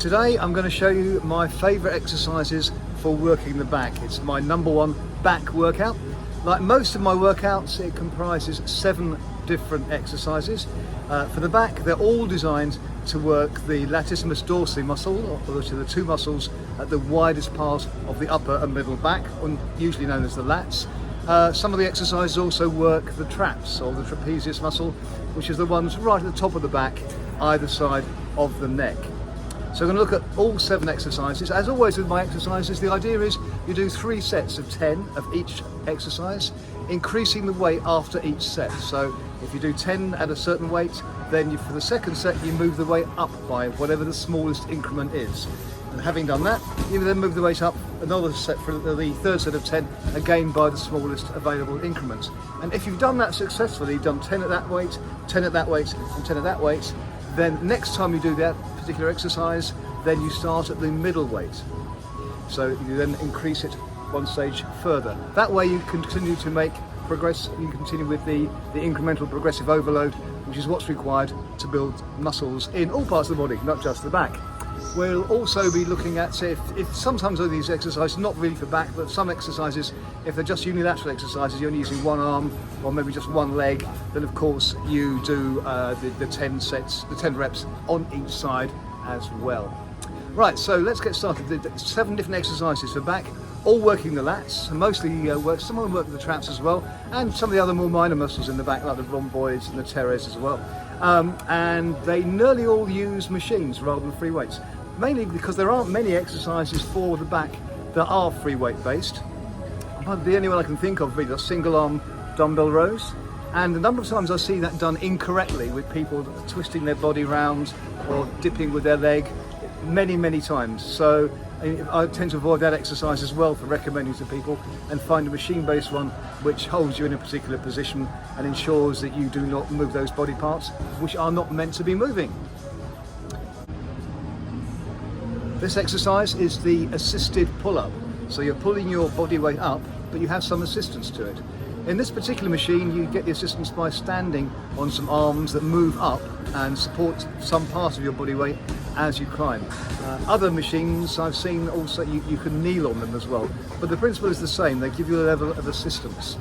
Today I'm going to show you my favourite exercises for working the back. It's my #1 back workout. Like most of my workouts, it comprises 7 different exercises. For the back, they're all designed to work the latissimus dorsi muscle, which are the 2 muscles at the widest part of the upper and middle back, usually known as the lats. Some of the exercises also work the traps, or the trapezius muscle, which is the ones right at the top of the back, either side of the neck. So we're going to look at all 7 exercises. As always with my exercises, the idea is you do 3 sets of 10 of each exercise, increasing the weight after each set. So if you do 10 at a certain weight, then for the second set you move the weight up by whatever the smallest increment is. And having done that, you then move the weight up another set for the third set of 10, again by the smallest available increment. And if you've done that successfully, done 10 at that weight, 10 at that weight, and 10 at that weight, then next time you do that particular exercise, then you start at the middle weight. So you then increase it one stage further. That way you continue to make progress, you continue with the incremental progressive overload, which is what's required to build muscles in all parts of the body, not just the back. We'll also be looking at if sometimes these exercises, not really for back, but some exercises, if they're just unilateral exercises, you're only using one arm or maybe just one leg, then of course you do the 10 sets, the 10 reps on each side as well. Right, so let's get started. The 7 different exercises for back, all working the lats, and mostly some of them work the traps as well, and some of the other more minor muscles in the back, like the rhomboids and the teres as well. And they nearly all use machines rather than free weights, mainly because there aren't many exercises for the back that are free weight based. The only one I can think of really are single arm dumbbell rows, and a number of times I see that done incorrectly with people twisting their body round or dipping with their leg many times. So I tend to avoid that exercise as well for recommending to people, and find a machine-based one which holds you in a particular position and ensures that you do not move those body parts which are not meant to be moving. This exercise is the assisted pull-up. So you're pulling your body weight up, but you have some assistance to it. In this particular machine, you get the assistance by standing on some arms that move up and support some part of your body weight as you climb. Other machines I've seen also, you can kneel on them as well. But the principle is the same. They give you a level of assistance.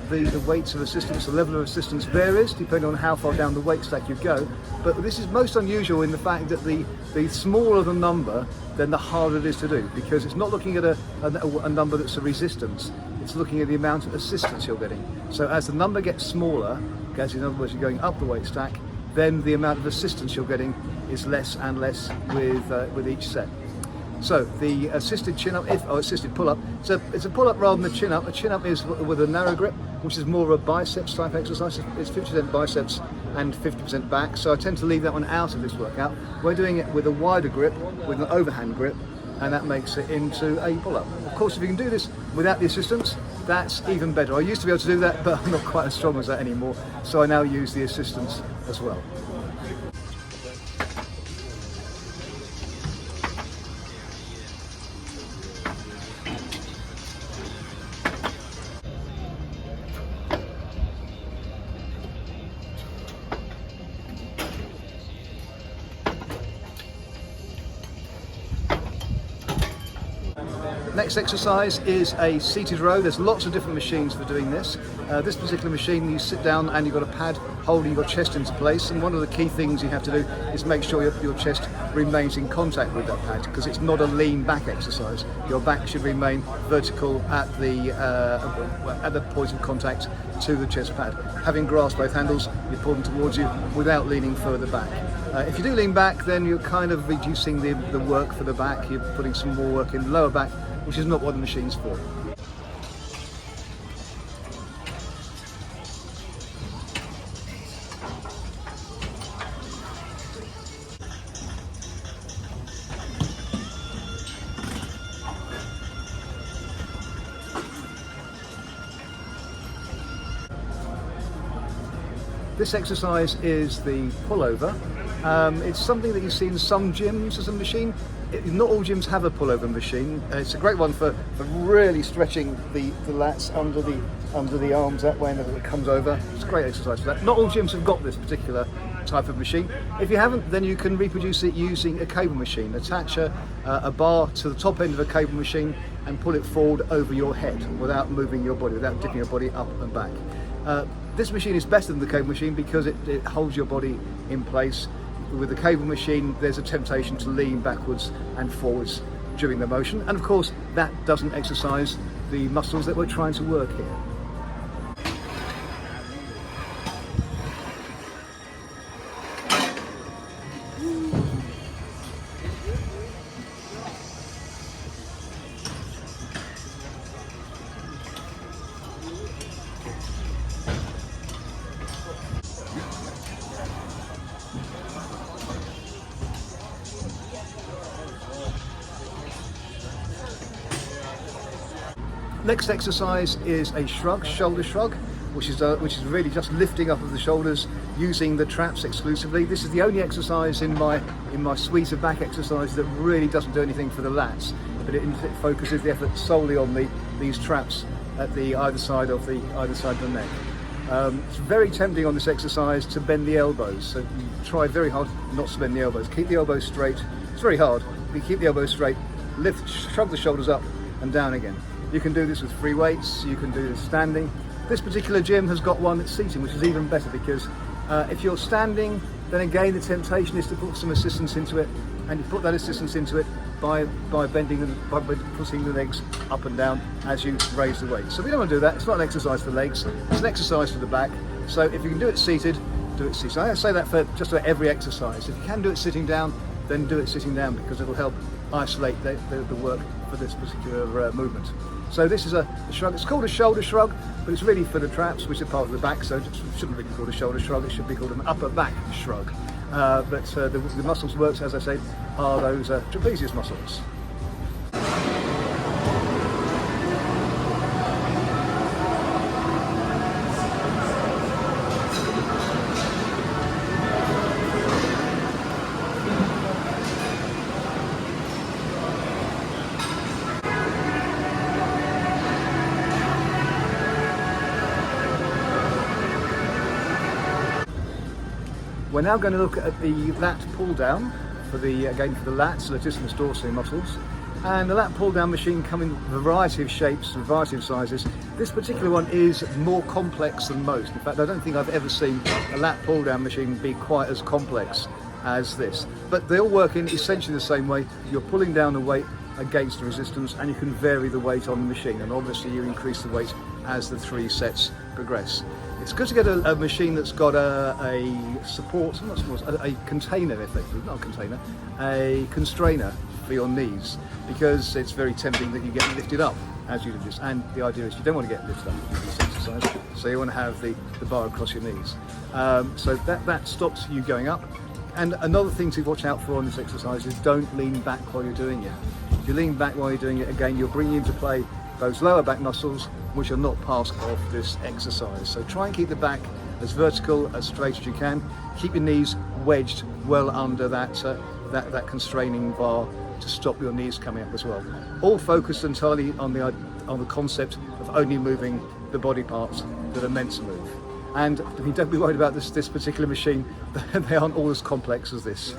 The weights of assistance, the level of assistance varies depending on how far down the weight stack you go. But this is most unusual in the fact that the smaller the number, then the harder it is to do, because it's not looking at a number that's a resistance, it's looking at the amount of assistance you're getting. So as the number gets smaller, as in other words you're going up the weight stack, then the amount of assistance you're getting is less and less with each set. So the assisted chin-up, assisted pull-up, it's a pull-up rather than a chin-up. A chin-up is with a narrow grip, which is more of a biceps type exercise. It's 50% biceps and 50% back, so I tend to leave that one out of this workout. We're doing it with a wider grip, with an overhand grip, and that makes it into a pull-up. Of course, if you can do this without the assistance, that's even better. I used to be able to do that, but I'm not quite as strong as that anymore, so I now use the assistance as well. Next exercise is a seated row. There's lots of different machines for doing this. This particular machine, you sit down and you've got a pad holding your chest into place, and one of the key things you have to do is make sure your chest remains in contact with that pad, because it's not a lean back exercise. Your back should remain vertical at the point of contact to the chest pad. Having grasped both handles, you pull them towards you without leaning further back. If you do lean back, then you're kind of reducing the work for the back. You're putting some more work in the lower back, which is not what the machine's for. This exercise is the pullover. It's something that you see in some gyms as a machine. Not all gyms have a pullover machine. It's a great one for really stretching the lats under the arms that way, and it comes over. It's a great exercise for that. Not all gyms have got this particular type of machine. If you haven't, then you can reproduce it using a cable machine. Attach a bar to the top end of a cable machine and pull it forward over your head without moving your body, without dipping your body up and back. This machine is better than the cable machine because it holds your body in place. With the cable machine, there's a temptation to lean backwards and forwards during the motion, and of course that doesn't exercise the muscles that we're trying to work here. Next exercise is a shrug, shoulder shrug, which is really just lifting up of the shoulders using the traps exclusively. This is the only exercise in my suite of back exercises that really doesn't do anything for the lats, but it focuses the effort solely on these traps at the either side of the neck. It's very tempting on this exercise to bend the elbows, so you try very hard not to bend the elbows. Keep the elbows straight. It's very hard, but you keep the elbows straight, lift, shrug the shoulders up and down again. You can do this with free weights, you can do this standing. This particular gym has got one that's seating, which is even better because if you're standing, then again the temptation is to put some assistance into it, and you put that assistance into it by putting the legs up and down as you raise the weight. So we don't want to do that. It's not an exercise for legs, it's an exercise for the back. So if you can do it seated, do it seated. I say that for just about every exercise. If you can do it sitting down, then do it sitting down because it'll help isolate the work for this particular movement. So this is a shrug. It's called a shoulder shrug, but it's really for the traps, which are part of the back, so it shouldn't really be called a shoulder shrug, it should be called an upper back shrug. But the muscles worked, as I said, are those trapezius muscles. We're now going to look at the lat pull down for the lats, latissimus dorsi muscles. And the lat pull down machine comes in a variety of shapes and a variety of sizes. This particular one is more complex than most. In fact, I don't think I've ever seen a lat pull down machine be quite as complex as this. But they all work in essentially the same way. You're pulling down the weight against the resistance, and you can vary the weight on the machine, and obviously you increase the weight as the 3 sets progress. It's good to get a machine that's got a container, effectively, not a container, a constrainer for your knees, because it's very tempting that you get lifted up as you do this, and the idea is you don't want to get lifted up with this exercise, so you want to have the bar across your knees. So that stops you going up. And another thing to watch out for on this exercise is don't lean back while you're doing it. If you lean back while you're doing it, again, you're bringing into play those lower back muscles, which are not part of this exercise. So try and keep the back as vertical, as straight as you can. Keep your knees wedged well under that constraining bar to stop your knees coming up as well. All focused entirely on the concept of only moving the body parts that are meant to move. And don't be worried about this particular machine. They aren't all as complex as this.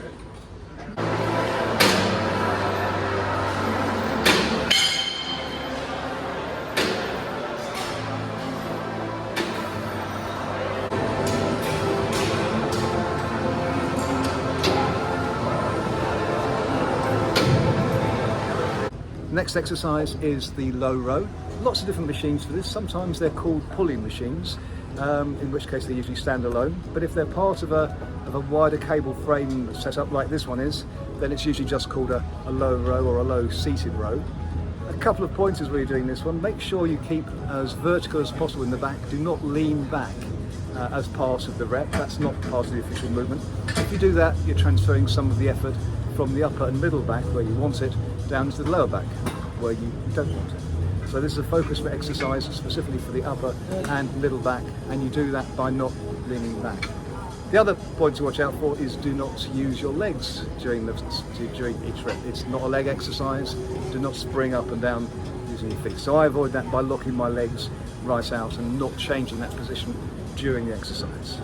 Next exercise is the low row. Lots of different machines for this. Sometimes they're called pulling machines, in which case they usually stand alone. But if they're part of a wider cable frame set up like this one is, then it's usually just called a low row or a low seated row. A couple of pointers when you're doing this one: make sure you keep as vertical as possible in the back. Do not lean back as part of the rep. That's not part of the official movement. If you do that, you're transferring some of the effort from the upper and middle back, where you want it, down to the lower back, where you don't want it. So this is a focus for exercise specifically for the upper and middle back, and you do that by not leaning back. The other point to watch out for is do not use your legs during each rep. It's not a leg exercise. Do not spring up and down using your feet. So I avoid that by locking my legs right out and not changing that position during the exercise.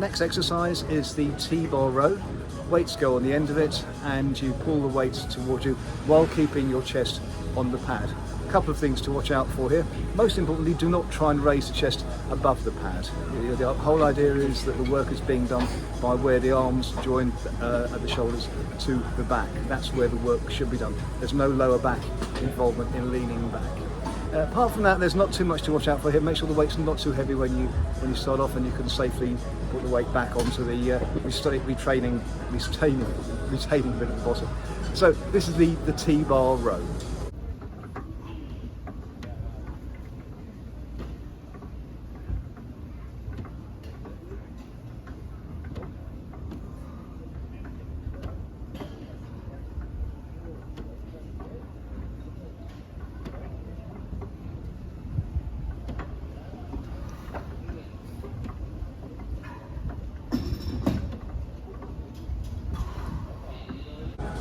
Next exercise is the T-bar row. Weights go on the end of it and you pull the weights towards you while keeping your chest on the pad. A couple of things to watch out for here. Most importantly, do not try and raise the chest above the pad. The whole idea is that the work is being done by where the arms join at the shoulders to the back. That's where the work should be done. There's no lower back involvement in leaning back. Apart from that, there's not too much to watch out for here. Make sure the weight's not too heavy when you start off, and you can safely put the weight back onto the retaining bit at the bottom. So this is the T-bar row.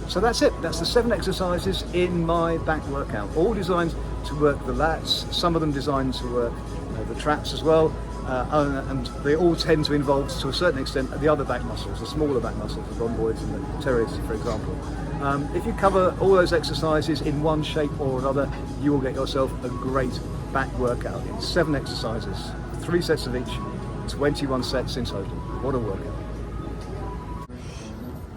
So that's it. That's the 7 exercises in my back workout, all designed to work the lats, some of them designed to work the traps as well, and they all tend to involve, to a certain extent, the other back muscles, the smaller back muscles, the rhomboids and the pterygids, for example. If you cover all those exercises in one shape or another, you will get yourself a great back workout in 7 exercises, 3 sets of each, 21 sets in total. What a workout.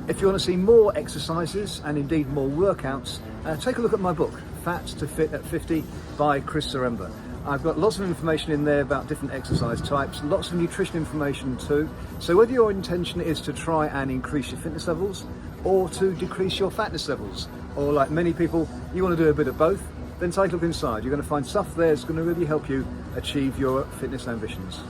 If you want to see more exercises and indeed more workouts, take a look at my book, Fat to Fit at 50 by Chris Zaremba. I've got lots of information in there about different exercise types, lots of nutrition information too. So whether your intention is to try and increase your fitness levels or to decrease your fatness levels, or like many people, you want to do a bit of both, then take a look inside. You're going to find stuff there that's going to really help you achieve your fitness ambitions.